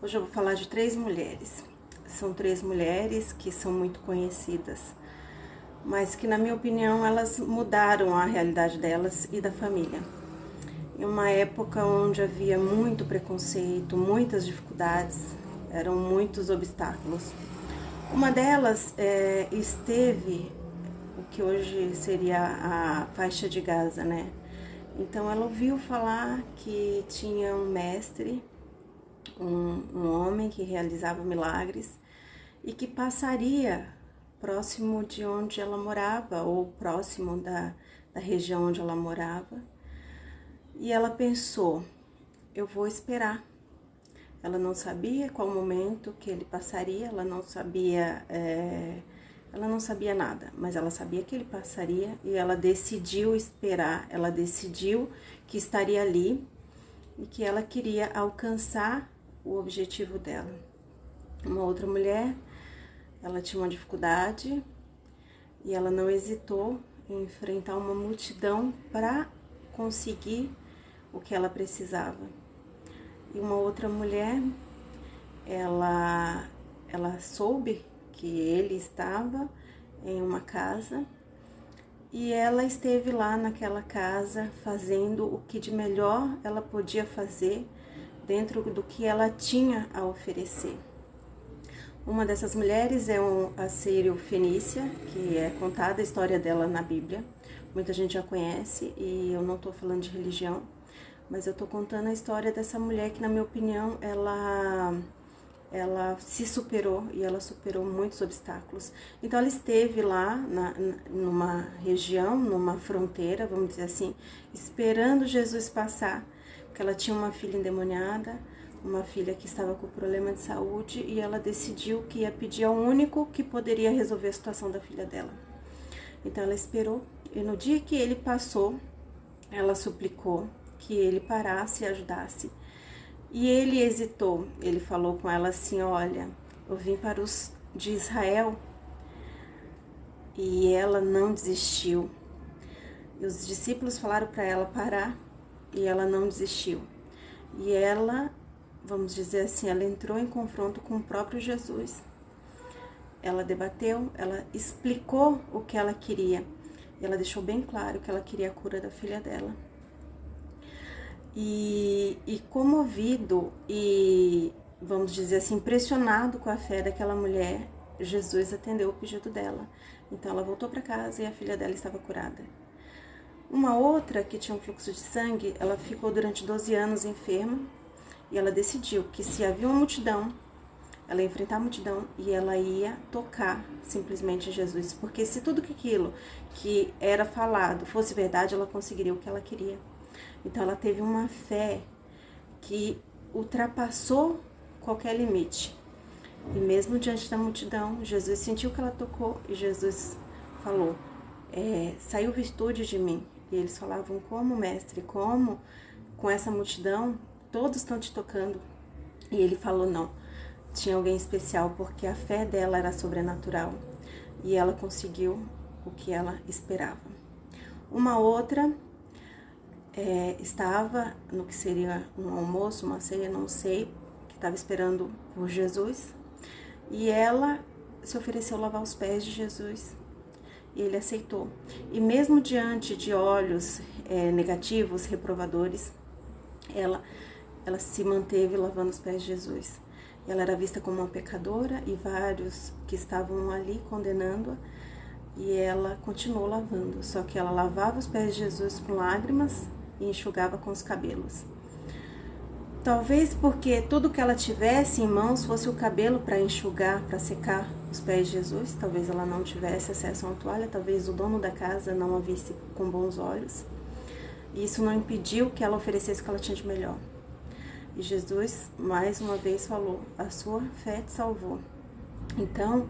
Hoje eu vou falar de três mulheres. São três mulheres que são muito conhecidas, mas que, na minha opinião, elas mudaram a realidade delas e da família. Em uma época onde havia muito preconceito, muitas dificuldades, eram muitos obstáculos. Uma delas esteve o que hoje seria a faixa de Gaza, né? Então ela ouviu falar que tinha um mestre, um homem que realizava milagres e que passaria próximo de onde ela morava ou próximo da região onde ela morava. E ela pensou, eu vou esperar. Ela não sabia qual momento que ele passaria, ela não sabia nada, mas ela sabia que ele passaria e ela decidiu esperar, ela decidiu que estaria ali e que ela queria alcançar o objetivo dela. Uma outra mulher, ela tinha uma dificuldade e ela não hesitou em enfrentar uma multidão para conseguir o que ela precisava. E uma outra mulher, ela soube que ele estava em uma casa e ela esteve lá naquela casa fazendo o que de melhor ela podia fazer dentro do que ela tinha a oferecer. Uma dessas mulheres é a Sírio-Fenícia, que é contada a história dela na Bíblia. Muita gente já conhece e eu não estou falando de religião, mas eu estou contando a história dessa mulher que, na minha opinião, ela se superou e ela superou muitos obstáculos. Então ela esteve lá numa região, numa fronteira, vamos dizer assim, esperando Jesus passar, porque ela tinha uma filha endemoniada, uma filha que estava com problema de saúde e ela decidiu que ia pedir ao único que poderia resolver a situação da filha dela. Então ela esperou e no dia que ele passou, ela suplicou que ele parasse e ajudasse. E ele hesitou, ele falou com ela assim, olha, eu vim para os de Israel. E ela não desistiu. E os discípulos falaram para ela parar e ela não desistiu. E ela, vamos dizer assim, ela entrou em confronto com o próprio Jesus. Ela debateu, ela explicou o que ela queria. E ela deixou bem claro que ela queria a cura da filha dela. E comovido e, vamos dizer assim, impressionado com a fé daquela mulher, Jesus atendeu o pedido dela. Então ela voltou para casa e a filha dela estava curada. Uma outra que tinha um fluxo de sangue, ela ficou durante 12 anos enferma e ela decidiu que se havia uma multidão, ela ia enfrentar a multidão e ela ia tocar simplesmente Jesus. Porque se tudo aquilo que era falado fosse verdade, ela conseguiria o que ela queria. Então ela teve uma fé que ultrapassou qualquer limite. E mesmo diante da multidão, Jesus sentiu que ela tocou e Jesus falou, saiu virtude de mim. E eles falavam, como mestre, como com essa multidão, todos estão te tocando. E ele falou, não, tinha alguém especial porque a fé dela era sobrenatural. E ela conseguiu o que ela esperava. Uma outra estava no que seria um almoço, uma ceia, não sei, que estava esperando por Jesus, e ela se ofereceu a lavar os pés de Jesus, e ele aceitou. E mesmo diante de olhos negativos, reprovadores, ela se manteve lavando os pés de Jesus. Ela era vista como uma pecadora e vários que estavam ali condenando-a, e ela continuou lavando, só que ela lavava os pés de Jesus com lágrimas e enxugava com os cabelos. Talvez porque tudo que ela tivesse em mãos fosse o cabelo para enxugar, para secar os pés de Jesus. Talvez ela não tivesse acesso a uma toalha, talvez o dono da casa não a visse com bons olhos. E isso não impediu que ela oferecesse o que ela tinha de melhor. E Jesus, mais uma vez, falou, a sua fé te salvou. Então,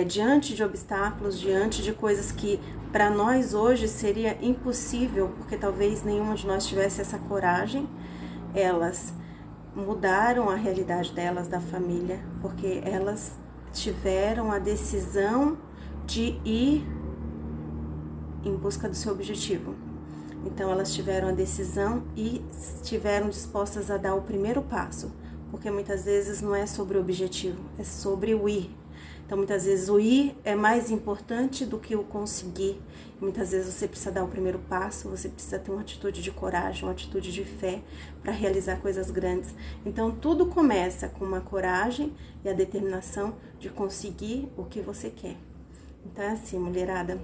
diante de obstáculos, diante de coisas que para nós hoje seria impossível, porque talvez nenhuma de nós tivesse essa coragem, elas mudaram a realidade delas, da família, porque elas tiveram a decisão de ir em busca do seu objetivo. Então elas tiveram a decisão e estiveram dispostas a dar o primeiro passo. porque muitas vezes não é sobre o objetivo, é sobre o ir. Então, muitas vezes o ir é mais importante do que o conseguir. Muitas vezes você precisa dar o primeiro passo, você precisa ter uma atitude de coragem, uma atitude de fé para realizar coisas grandes. Então, tudo começa com uma coragem e a determinação de conseguir o que você quer. Então, é assim, mulherada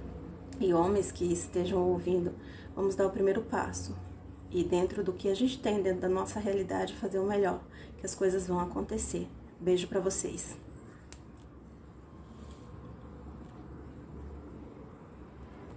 e homens que estejam ouvindo, vamos dar o primeiro passo. E dentro do que a gente tem, dentro da nossa realidade, fazer o melhor, que as coisas vão acontecer. Beijo para vocês.